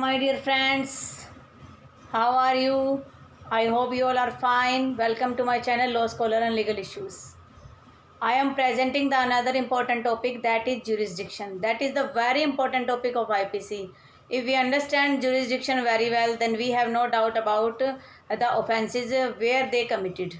my dear friends. How are you? I hope you all are fine. Welcome to my channel Law Scholar and Legal Issues. I am presenting the another important topic, that is jurisdiction. That is the very important topic of IPC. If we understand jurisdiction very well, then we have no doubt about the offences where they committed.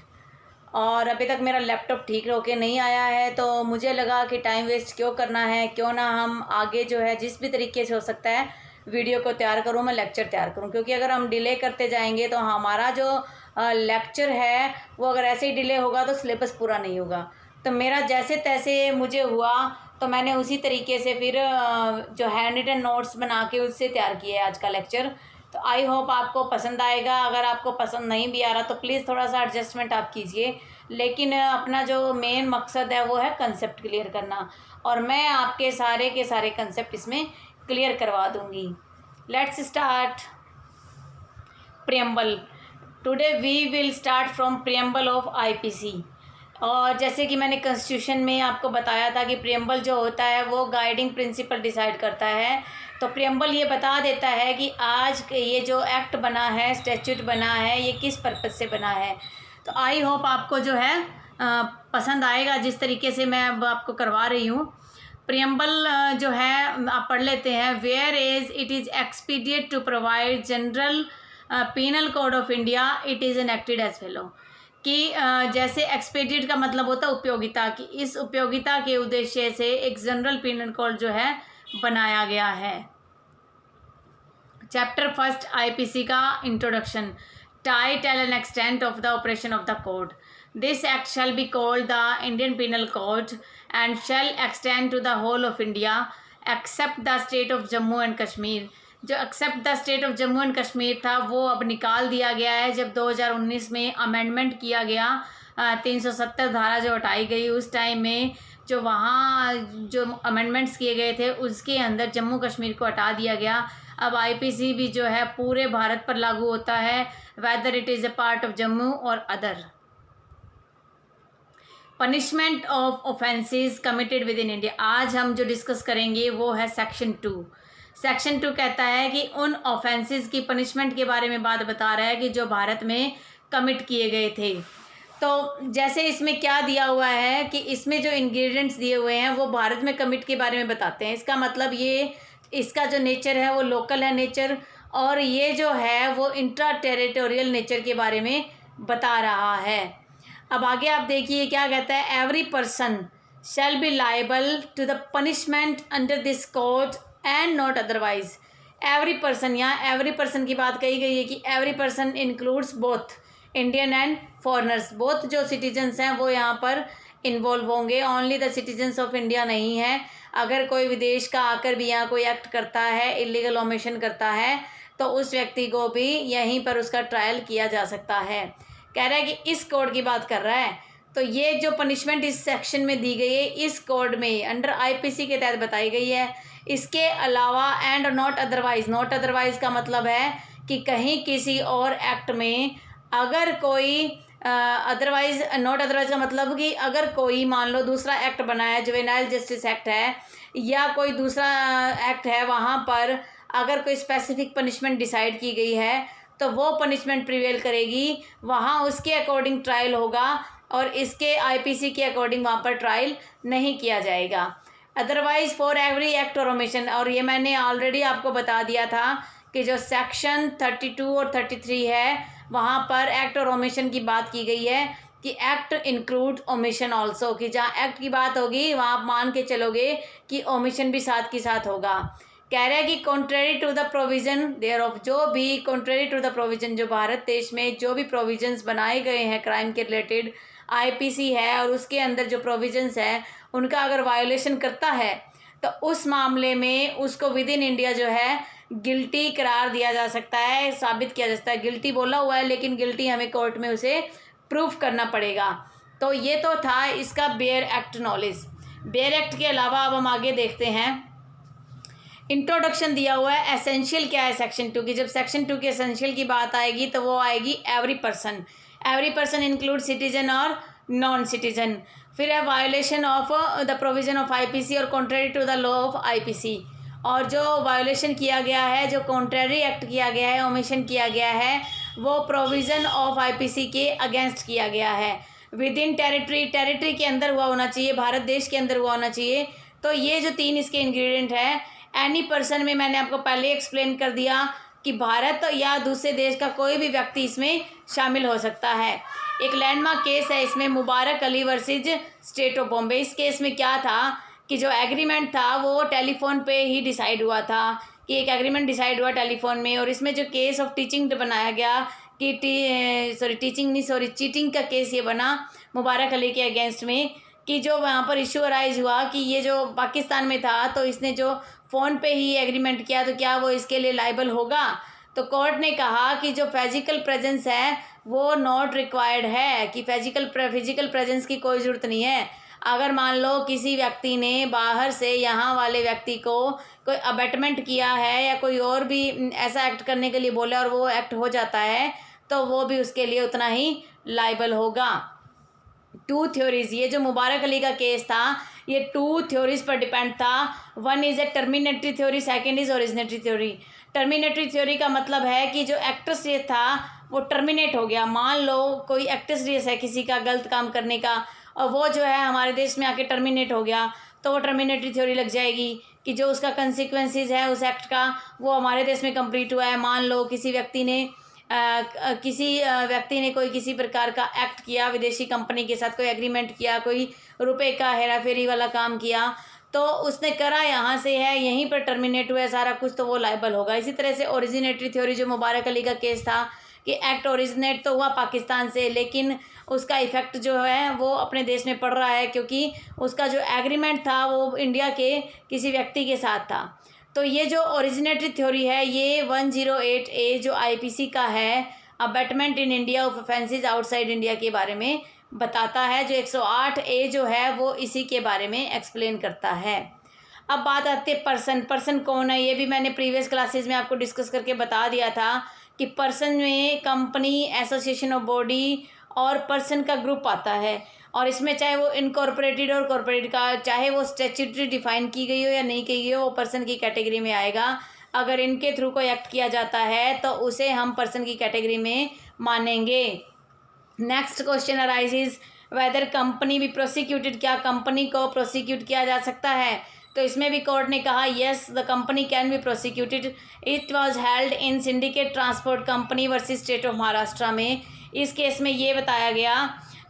और अभी तक मेरा laptop ठीक होके नहीं आया है, तो मुझे लगा कि टाइम वेस्ट क्यों करना है, क्यों ना हम आगे जो है जिस भी तरीके से हो सकता है वीडियो को तैयार करूँ, मैं लेक्चर तैयार करूँ। क्योंकि अगर हम डिले करते जाएंगे तो हमारा जो लेक्चर है वो अगर ऐसे ही डिले होगा तो सिलेबस पूरा नहीं होगा। तो मेरा जैसे तैसे मुझे हुआ तो मैंने उसी तरीके से फिर जो हैंड रिटन नोट्स बना के उससे तैयार किया है आज का लेक्चर। तो आई होप आपको पसंद आएगा। अगर आपको पसंद नहीं भी आ रहा तो प्लीज़ थोड़ा सा एडजस्टमेंट आप कीजिए, लेकिन अपना जो मेन मकसद है वो है कंसेप्ट क्लियर करना, और मैं आपके सारे के सारे कंसेप्ट इसमें क्लियर करवा दूंगी। Let's start. Preamble. Today we will start from preamble of IPC. और जैसे कि मैंने कॉन्स्टिट्यूशन में आपको बताया था कि प्रियम्बल जो होता है वो गाइडिंग प्रिंसिपल डिसाइड करता है। तो प्रियम्बल ये बता देता है कि आज ये जो एक्ट बना है, स्टैट्यूट बना है, ये किस पर्पज़ से बना है। तो आई होप आपको जो है पसंद आएगा जिस तरीके से मैं अब आपको करवा रही हूँ। प्रियम्बल जो है आप पढ़ लेते हैं। Where is it is expedient to provide general penal code of India, it is enacted as follows. कि जैसे एक्सपीडिएट का मतलब होता है उपयोगिता, कि इस उपयोगिता के उद्देश्य से एक जनरल पीनल कोड जो है बनाया गया है। चैप्टर फर्स्ट आईपीसी का introduction. Title and extent of the operation of the code. This act shall be called the Indian penal code and shall extend to the whole of India except the state of Jammu and Kashmir. जो except the state of Jammu and Kashmir था वो अब निकाल दिया गया है। जब 2019 में अमेंडमेंट किया गया, 370 धारा जो हटाई गई, उस टाइम में जो वहाँ जो अमेंडमेंट्स किए गए थे उसके अंदर जम्मू कश्मीर को हटा दिया गया। अब आईपीसी भी जो है पूरे भारत पर लागू होता है, whether it is a part of Jammu और other. Punishment of offences committed within India. आज हम जो डिस्कस करेंगे वो है सेक्शन 2। सेक्शन 2 कहता है कि उन ऑफेंसेस की पनिशमेंट के बारे में बात बता रहा है कि जो भारत में कमिट किए गए थे। तो जैसे इसमें क्या दिया हुआ है कि इसमें जो इंग्रेडिएंट्स दिए हुए हैं वो भारत में कमिट के बारे में बताते हैं। इसका मतलब ये इसका जो नेचर है वो लोकल है नेचर, और ये जो है वो इंट्रा टेरिटोरियल नेचर के बारे में बता रहा है। अब आगे आप देखिए क्या कहता है। Every person shall be liable to the punishment under this code and not otherwise. Every person, यहाँ एवरी पर्सन की बात कही गई है कि every person includes both Indian and foreigners. Both जो सिटीजन्स हैं वो यहाँ पर इन्वॉल्व होंगे, only the citizens of India नहीं है। अगर कोई विदेश का आकर भी यहाँ कोई एक्ट करता है, इलीगल ओमिशन करता है, तो उस व्यक्ति को भी यहीं पर उसका ट्रायल किया जा सकता है। कह रहा है कि इस कोड की बात कर रहा है। तो ये जो पनिशमेंट इस सेक्शन में दी गई है इस कोड में अंडर आईपीसी के तहत बताई गई है। इसके अलावा and not otherwise. Not otherwise का मतलब है कि कहीं किसी और एक्ट में अगर कोई अदरवाइज, नॉट अदरवाइज का मतलब कि अगर कोई मान लो दूसरा एक्ट बना है, जुवेनाइल जस्टिस एक्ट है या कोई दूसरा एक्ट है, वहाँ पर अगर कोई स्पेसिफिक पनिशमेंट डिसाइड की गई है तो वो पनिशमेंट प्रिवेल करेगी, वहाँ उसके अकॉर्डिंग ट्रायल होगा, और इसके आईपीसी के अकॉर्डिंग वहाँ पर ट्रायल नहीं किया जाएगा। अदरवाइज फॉर एवरी एक्ट और ओमिशन। और ये मैंने ऑलरेडी आपको बता दिया था कि जो सेक्शन 32 और 33 है वहाँ पर एक्ट और ओमिशन की बात की गई है कि एक्ट इंक्लूड ओमिशन ऑल्सो, कि जहाँ एक्ट की बात होगी वहाँ आप मान के चलोगे कि ओमिशन भी साथ के साथ होगा। कह रहा है कि contrary to the provision thereof, जो भी कॉन्ट्रेरी टू द प्रोविज़न, जो भारत देश में जो भी प्रोविजंस बनाए गए हैं क्राइम के रिलेटेड, आईपीसी है और उसके अंदर जो प्रोविजंस हैं उनका अगर वायोलेशन करता है तो उस मामले में उसको विद इन इंडिया जो है गिल्टी करार दिया जा सकता है, साबित किया जा सकता है। गिल्टी बोला हुआ है लेकिन गिल्टी हमें कोर्ट में उसे प्रूफ करना पड़ेगा। तो ये तो था इसका bare act knowledge. Bare act के अलावा अब हम आगे देखते हैं। इंट्रोडक्शन दिया हुआ है। एसेंशियल क्या है सेक्शन 2 की। जब सेक्शन 2 की एसेंशियल की बात आएगी तो वो आएगी every person. Every person include citizen और नॉन सिटीजन। फिर है violation of the provision of IPC और contrary to the law of IPC. और जो वायोलेशन किया गया है, जो कॉन्ट्रेरी एक्ट किया गया है, ओमिशन किया गया है, वो प्रोविज़न ऑफ आईपीसी के अगेंस्ट किया गया है। विद इन टेरिटरी के अंदर हुआ होना चाहिए, भारत देश के अंदर हुआ होना चाहिए। तो ये जो 3 इसके इंग्रेडिएंट है, एनी पर्सन में मैंने आपको पहले एक्सप्लेन कर दिया कि भारत या दूसरे देश का कोई भी व्यक्ति इसमें शामिल हो सकता है। एक लैंडमार्क केस है इसमें, Mubarak Ali versus state of Bombay. इस केस में क्या था कि जो एग्रीमेंट था वो टेलीफोन पे ही डिसाइड हुआ था, कि एक एग्रीमेंट डिसाइड हुआ टेलीफोन में। और इसमें जो केस ऑफ टीचिंग बनाया गया कि चीटिंग का केस ये बना मुबारक अली के अगेंस्ट में, कि जो वहाँ पर इशू अराइज हुआ कि ये जो पाकिस्तान में था तो इसने जो फ़ोन पे ही एग्रीमेंट किया, तो क्या वो इसके लिए लाइबल होगा। तो कोर्ट ने कहा कि जो फिजिकल प्रेजेंस है वो नॉट रिक्वायर्ड है, कि फिजिकल प्रेजेंस की कोई ज़रूरत नहीं है। अगर मान लो किसी व्यक्ति ने बाहर से यहाँ वाले व्यक्ति को कोई अबेटमेंट किया है या कोई और भी ऐसा एक्ट करने के लिए बोला और वो एक्ट हो जाता है, तो वो भी उसके लिए उतना ही लाइबल होगा। 2 थ्योरीज, ये जो मुबारक अली का केस था ये 2 थ्योरीज पर डिपेंड था। One is a terminatory theory, second is originatory theory. Terminatory theory का मतलब है कि जो एक्टर्स रेस था वो टर्मिनेट हो गया। मान लो कोई एक्टर्स रेस है किसी का गलत काम करने का, और वो जो है हमारे देश में आके टर्मिनेट हो गया, तो वो टर्मिनेटरी थ्योरी लग जाएगी कि जो उसका कंसिक्वेंसेस है उस एक्ट का वो हमारे देश में कंप्लीट हुआ है। मान लो किसी व्यक्ति ने कोई किसी प्रकार का एक्ट किया, विदेशी कंपनी के साथ कोई एग्रीमेंट किया, कोई रुपए का हेरा फेरी वाला काम किया, तो उसने करा यहाँ से है, यहीं पर टर्मिनेट हुआ है सारा कुछ, तो वो लाइबल होगा। इसी तरह से ओरिजिनेटरी थ्योरी जो मुबारक अली का केस था कि एक्ट ओरिजिनेट तो हुआ पाकिस्तान से, लेकिन उसका इफ़ेक्ट जो है वो अपने देश में पड़ रहा है, क्योंकि उसका जो एग्रीमेंट था वो इंडिया के किसी व्यक्ति के साथ था। तो ये जो ओरिजिनेटरी थ्योरी है ये 108A जो आईपीसी का है, abetment in India of offences outside India के बारे में बताता है। जो 108A जो है वो इसी के बारे में एक्सप्लेन करता है। अब बात आती है पर्सन कौन है, ये भी मैंने प्रीवियस क्लासेस में आपको डिस्कस करके बता दिया था कि पर्सन में कंपनी, एसोसिएशन ऑफ बॉडी और पर्सन का ग्रुप आता है। और इसमें चाहे वो इनकॉर्पोरेटेड और कॉर्पोरेटेड का, चाहे वो स्टैट्यूटरी डिफाइन की गई हो या नहीं की गई हो, वो पर्सन की कैटेगरी में आएगा। अगर इनके थ्रू कोई एक्ट किया जाता है तो उसे हम पर्सन की कैटेगरी में मानेंगे। Next question arises weather company भी प्रोसिक्यूटेड, क्या कंपनी को प्रोसिक्यूट किया जा सकता है। तो इसमें भी कोर्ट ने कहा yes the company can be prosecuted. It was held in syndicate transport company versus state of Maharashtra में। इस केस में ये बताया गया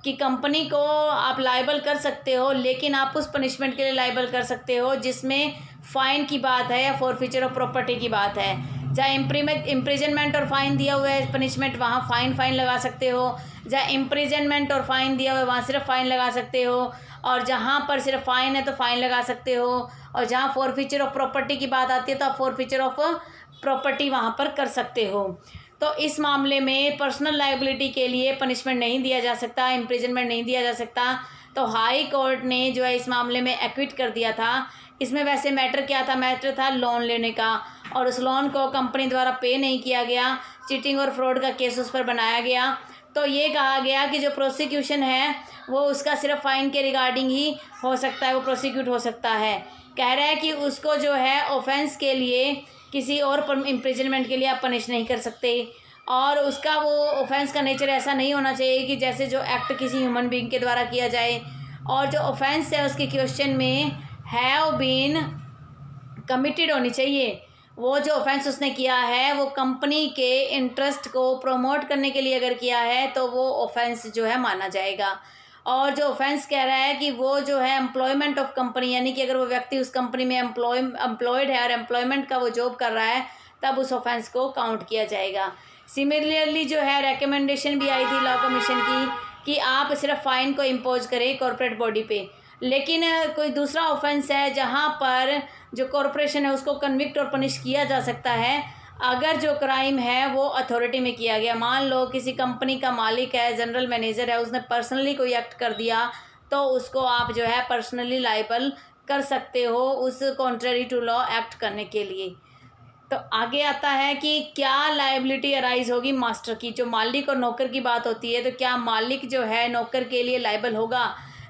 कि कंपनी को आप लाइबल कर सकते हो, लेकिन आप उस पनिशमेंट के लिए लाइबल कर सकते हो जिसमें फ़ाइन की बात है या फॉरफीचर ऑफ प्रॉपर्टी की बात है। जहाँ इम्प्रिजनमेंट और फाइन दिया हुआ है पनिशमेंट, वहाँ फाइन लगा सकते हो। जहाँ इम्प्रिजनमेंट और फाइन दिया हुआ है वहाँ सिर्फ फाइन लगा सकते हो, और जहाँ पर सिर्फ फाइन है तो फाइन लगा सकते हो। और जहाँ फॉरफीचर ऑफ प्रॉपर्टी की बात आती है तो आप फॉरफीचर ऑफ प्रॉपर्टी वहाँ पर कर सकते हो। तो इस मामले में पर्सनल लायबिलिटी के लिए पनिशमेंट नहीं दिया जा सकता, इम्प्रिजनमेंट नहीं दिया जा सकता। तो हाई कोर्ट ने जो है इस मामले में एक्विट कर दिया था। इसमें वैसे मैटर क्या था, मैटर था लोन लेने का, और उस लोन को कंपनी द्वारा पे नहीं किया गया, चीटिंग और फ्रॉड का केस उस पर बनाया गया। तो ये कहा गया कि जो प्रोसिक्यूशन है वो उसका सिर्फ फाइन के रिगार्डिंग ही हो सकता है, वो प्रोसिक्यूट हो सकता है। कह रहा है कि उसको जो है ऑफेंस के लिए किसी और इम्प्रिजनमेंट के लिए आप पनिश नहीं कर सकते, और उसका वो ऑफेंस का नेचर ऐसा नहीं होना चाहिए कि जैसे जो एक्ट किसी ह्यूमन बीइंग के द्वारा किया जाए, और जो ऑफेंस है उसके क्वेश्चन में हैव बीन कमिटेड होनी चाहिए। वो जो ऑफेंस उसने किया है वो कंपनी के इंटरेस्ट को प्रमोट करने के लिए अगर किया है तो वो ऑफेंस जो है माना जाएगा। और जो ऑफेंस कह रहा है कि वो जो है एम्प्लॉयमेंट ऑफ कंपनी, यानी कि अगर वो व्यक्ति उस कंपनी में एम्प्लॉयड है और एम्प्लॉयमेंट का वो जॉब कर रहा है, तब उस ऑफेंस को काउंट किया जाएगा। सिमिलरली जो है रिकमेंडेशन भी आई थी लॉ कमीशन की कि आप सिर्फ फ़ाइन को इम्पोज करें कॉर्पोरेट बॉडी पे, लेकिन कोई दूसरा ऑफेंस है जहाँ पर जो कॉरपोरेशन है उसको कन्विक्ट और पनिश किया जा सकता है अगर जो क्राइम है वो अथॉरिटी में किया गया। मान लो किसी कंपनी का मालिक है, जनरल मैनेजर है, उसने पर्सनली कोई एक्ट कर दिया, तो उसको आप जो है पर्सनली लाइबल कर सकते हो उस कॉन्ट्ररी टू लॉ एक्ट करने के लिए। तो आगे आता है कि क्या लाइबिलिटी अराइज होगी मास्टर की। जो मालिक और नौकर की बात होती है, तो क्या मालिक जो है नौकर के लिए लाइबल होगा।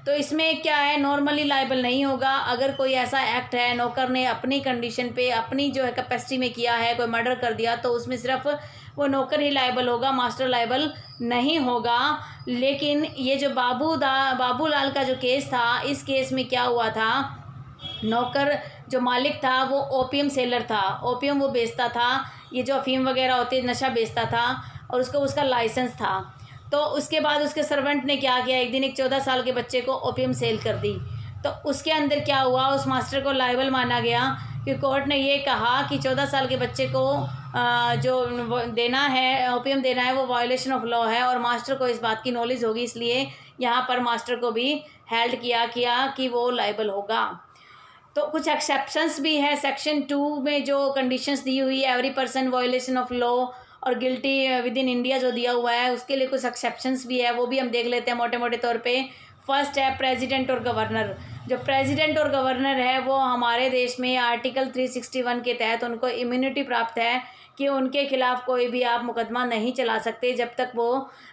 तो इसमें क्या है, नॉर्मली लाइबल नहीं होगा। अगर कोई ऐसा एक्ट है, नौकर ने अपनी कंडीशन पे अपनी जो है कैपेसिटी में किया है, कोई मर्डर कर दिया, तो उसमें सिर्फ वो नौकर ही लाइबल होगा, मास्टर लाइबल नहीं होगा। लेकिन ये जो बाबूलाल का जो केस था, इस केस में क्या हुआ था, नौकर जो मालिक था वो ओपियम सेलर था, ओपियम वो बेचता था, ये जो अफीम वगैरह होती है नशा बेचता था, और उसको उसका लाइसेंस था। तो उसके बाद उसके सर्वेंट ने क्या किया, एक दिन एक 14 साल के बच्चे को ओपियम सेल कर दी। तो उसके अंदर क्या हुआ, उस मास्टर को लायबल माना गया कि कोर्ट ने ये कहा कि 14 साल के बच्चे को जो देना है, ओपियम देना है, वो वायलेशन ऑफ लॉ है, और मास्टर को इस बात की नॉलेज होगी, इसलिए यहाँ पर मास्टर को भी हेल्ड किया कि वो लायबल होगा। तो कुछ एक्सेप्शंस भी है सेक्शन 2 में, जो कंडीशंस दी हुई है, every person, violation of law और गिल्टी विद इन इंडिया जो दिया हुआ है, उसके लिए कुछ एक्सेप्शंस भी है, वो भी हम देख लेते हैं मोटे मोटे तौर पे। फर्स्ट है प्रेसिडेंट और गवर्नर। जो प्रेसिडेंट और गवर्नर है वो हमारे देश में आर्टिकल 361 के तहत उनको इम्यूनिटी प्राप्त है कि उनके खिलाफ कोई भी आप मुकदमा नहीं चला सकते जब तक वो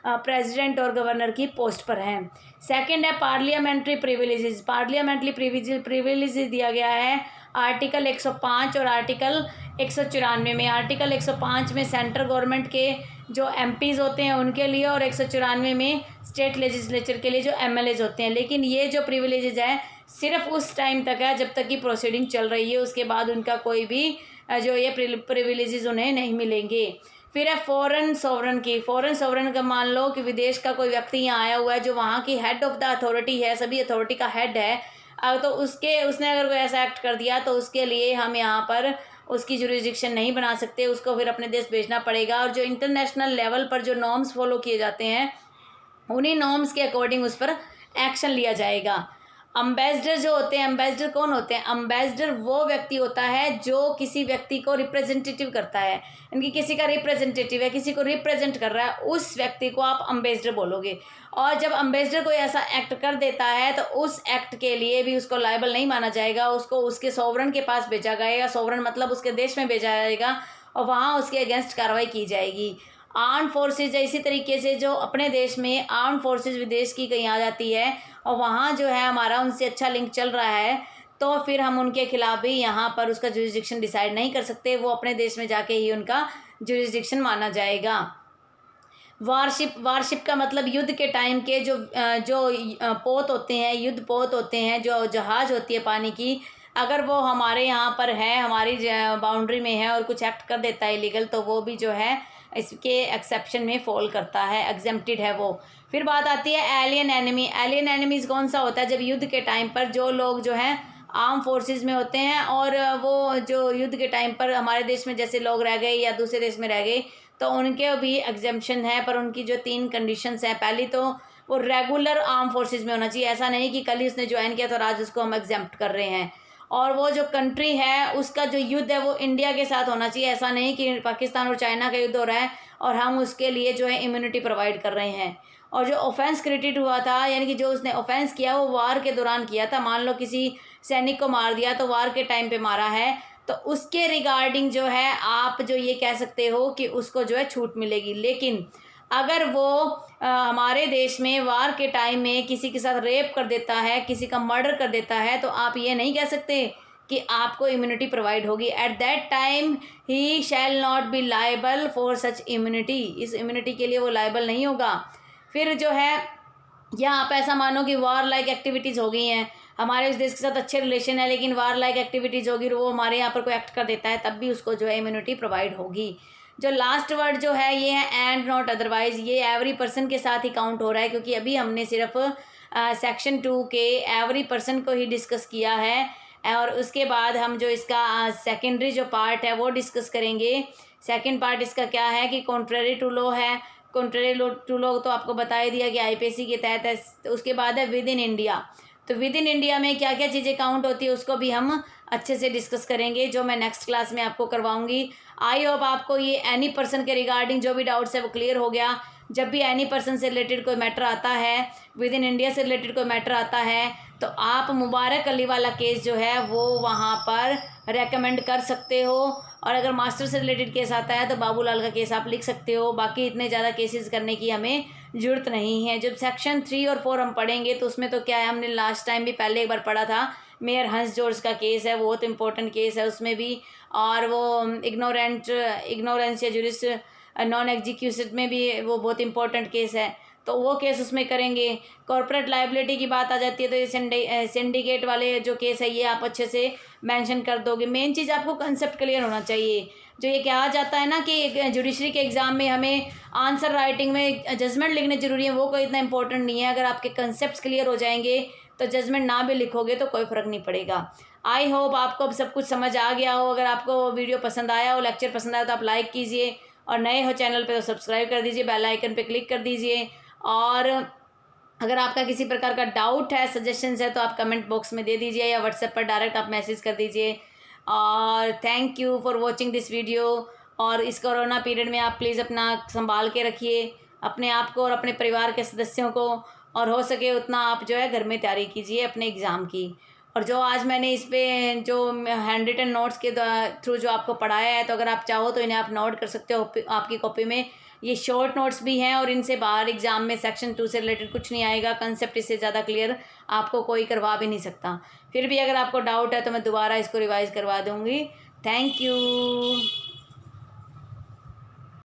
प्रेसिडेंट और गवर्नर की पोस्ट पर हैं। सेकंड है पार्लियामेंट्री प्रिविलेजेस। पार्लियामेंट्री प्रिविलेजेस दिया गया है आर्टिकल 105 और आर्टिकल 194 में। आर्टिकल 105 में सेंट्रल गवर्नमेंट के जो एमपीज़ होते हैं उनके लिए, और 194 में स्टेट लेजिस्लेचर के लिए जो एमएलएज होते हैं। लेकिन ये जो प्रिविलेजेस है सिर्फ उस टाइम तक है जब तक कि प्रोसीडिंग चल रही है, उसके बाद उनका कोई भी जो ये प्रिविलेजेस उन्हें नहीं मिलेंगे। फिर है फॉरेन सॉवरन की। फॉरेन सॉवरन का मान लो कि विदेश का कोई व्यक्ति यहाँ आया हुआ है जो वहाँ की हेड ऑफ द अथॉरिटी है, सभी अथॉरिटी का हेड है, तो उसने अगर कोई ऐसा एक्ट कर दिया तो उसके लिए हम यहाँ पर उसकी जुरिस्डिक्शन नहीं बना सकते, उसको फिर अपने देश भेजना पड़ेगा। और जो इंटरनेशनल लेवल पर जो नॉर्म्स फॉलो किए जाते हैं उन्हीं नॉर्म्स के अकॉर्डिंग उस पर एक्शन लिया जाएगा। अम्बेसडर जो होते हैं, अम्बेसडर कौन होते हैं, अम्बेसडर वो व्यक्ति होता है जो किसी व्यक्ति को रिप्रेजेंटेटिव करता है, इनकी किसी का रिप्रेजेंटेटिव है, किसी को रिप्रेजेंट कर रहा है, उस व्यक्ति को आप अम्बेसडर बोलोगे। और जब अम्बेसडर कोई ऐसा एक्ट कर देता है तो उस एक्ट के लिए भी उसको लायबल नहीं माना जाएगा, उसको उसके सोवरन के पास भेजा जाएगा, सोवरन मतलब उसके देश में भेजा जाएगा और वहाँ उसके अगेंस्ट कार्रवाई की जाएगी। आर्म फोर्सेज इसी तरीके से जो अपने देश में आर्म फोर्सेज विदेश की कहीं आ जाती है और वहाँ जो है हमारा उनसे अच्छा लिंक चल रहा है, तो फिर हम उनके खिलाफ भी यहाँ पर उसका जुरिस्डिक्शन डिसाइड नहीं कर सकते, वो अपने देश में जाके ही उनका जुरिस्डिक्शन माना जाएगा। वारशिप का मतलब युद्ध के टाइम के जो पोत होते हैं, युद्ध पोत होते हैं, जो जहाज़ होती है पानी की, अगर वो हमारे यहाँ पर है, हमारी बाउंड्री में है और कुछ एक्ट कर देता है इलीगल, तो वो भी जो है इसके एक्सेप्शन में फॉल करता है, एग्जेम्प्टेड है वो। फिर बात आती है एलियन एनिमी। एलियन एनिमीज़ कौन सा होता है, जब युद्ध के टाइम पर जो लोग जो हैं आर्म फोर्सेस में होते हैं और वो जो युद्ध के टाइम पर हमारे देश में जैसे लोग रह गए या दूसरे देश में रह गए, तो उनके भी एग्जेम्पशन है, पर उनकी जो 3 कंडीशंस हैं। पहली तो वो रेगुलर आर्म फोर्सेस में होना चाहिए, ऐसा नहीं कि कल ही उसने ज्वाइन किया तो आज उसको हम एग्जेम्प्ट कर रहे हैं। और वो जो कंट्री है उसका जो युद्ध है वो इंडिया के साथ होना चाहिए, ऐसा नहीं कि पाकिस्तान और चाइना का युद्ध हो रहा है और हम उसके लिए जो है इम्यूनिटी प्रोवाइड कर रहे हैं। और जो ऑफेंस क्रिएटेड हुआ था, यानी कि जो उसने ऑफेंस किया वो वार के दौरान किया था, मान लो किसी सैनिक को मार दिया तो वार के टाइम पे मारा है, तो उसके रिगार्डिंग जो है आप जो ये कह सकते हो कि उसको जो है छूट मिलेगी। लेकिन अगर वो हमारे देश में वार के टाइम में किसी के साथ रेप कर देता है, किसी का मर्डर कर देता है, तो आप ये नहीं कह सकते कि आपको इम्यूनिटी प्रोवाइड होगी। At that time he shall not be liable for such immunity. इस इम्यूनिटी के लिए वो लायबल नहीं होगा। फिर जो है या आप ऐसा मानो कि वार लाइक एक्टिविटीज़ हो गई हैं, हमारे उस देश के साथ अच्छे रिलेशन है लेकिन वार लाइक एक्टिविटीज़ होगी, वो हमारे यहाँ पर कोई एक्ट कर देता है, तब भी उसको जो है इम्यूनिटी प्रोवाइड होगी। जो लास्ट वर्ड जो है ये है एंड नॉट अदरवाइज। ये एवरी पर्सन के साथ ही काउंट हो रहा है, क्योंकि अभी हमने सिर्फ सेक्शन 2 के एवरी पर्सन को ही डिस्कस किया है, और उसके बाद हम जो इसका सेकेंडरी जो पार्ट है वो डिस्कस करेंगे। सेकंड पार्ट इसका क्या है कि कॉन्ट्रेरी टू लॉ है। कॉन्ट्रेरी टू लॉ तो आपको बता ही दिया कि आईपीसी के तहत है। तो उसके बाद है विद इन इंडिया। तो विद इन इंडिया में क्या क्या चीज़ें काउंट होती है उसको भी हम अच्छे से डिस्कस करेंगे, जो मैं नेक्स्ट क्लास में आपको करवाऊंगी। आई होप आपको ये एनी पर्सन के रिगार्डिंग जो भी डाउट्स है वो क्लियर हो गया। जब भी एनी पर्सन से रिलेटेड कोई मैटर आता है, विद इन इंडिया से रिलेटेड कोई मैटर आता है, तो आप मुबारक अली वाला केस जो है वो वहाँ पर रेकमेंड कर सकते हो। और अगर मास्टर से रिलेटेड केस आता है तो बाबूलाल का केस आप लिख सकते हो। बाकी इतने ज़्यादा केसेस करने की हमें ज़रूरत नहीं है। जब सेक्शन 3 और 4 हम पढ़ेंगे तो उसमें तो क्या है, हमने लास्ट टाइम भी पहले एक बार पढ़ा था, मेयर हंस जॉर्ज का केस है, बहुत इंपॉर्टेंट केस है उसमें भी। और वो इग्नोरेंस या जुरिस नॉन एग्जीक्यूशन में भी वो बहुत इंपॉर्टेंट केस है, तो वो केस उसमें करेंगे। कॉर्पोरेट लाइबिलिटी की बात आ जाती है तो ये सिंडिकेट वाले जो केस है ये आप अच्छे से मेंशन कर दोगे। मेन चीज़ आपको कंसेप्ट क्लियर होना चाहिए। जो ये कहा जाता है ना कि जुडिशरी के एग्ज़ाम में हमें आंसर राइटिंग में जजमेंट लिखने ज़रूरी है, वो कोई इतना इंपॉर्टेंट नहीं है। अगर आपके कंसेप्ट क्लियर हो जाएंगे तो जजमेंट ना भी लिखोगे तो कोई फ़र्क नहीं पड़ेगा। आई होप आपको अब सब कुछ समझ आ गया हो। अगर आपको वीडियो पसंद आया हो, लेक्चर पसंद आया तो आप लाइक कीजिए, और नए हो चैनल पे तो सब्सक्राइब कर दीजिए, बेल आइकन पे क्लिक कर दीजिए। और अगर आपका किसी प्रकार का डाउट है, सजेशंस है, तो आप कमेंट बॉक्स में दे दीजिए या व्हाट्सएप पर डायरेक्ट आप मैसेज कर दीजिए। और thank you for watching this video. और इस कोरोना पीरियड में आप प्लीज़ अपना संभाल के रखिए अपने आप को और अपने परिवार के सदस्यों को, और हो सके उतना आप जो है घर में तैयारी कीजिए अपने एग्ज़ाम की। और जो आज मैंने इस पे जो हैंड रिटन नोट्स के थ्रू जो आपको पढ़ाया है, तो अगर आप चाहो तो इन्हें आप नोट कर सकते हो आपकी कॉपी में। ये शॉर्ट नोट्स भी हैं और इनसे बाहर एग्ज़ाम में सेक्शन 2 से रिलेटेड कुछ नहीं आएगा। कंसेप्ट इससे ज़्यादा क्लियर आपको कोई करवा भी नहीं सकता। फिर भी अगर आपको डाउट है तो मैं दोबारा इसको रिवाइज़ करवा दूँगी। Thank you.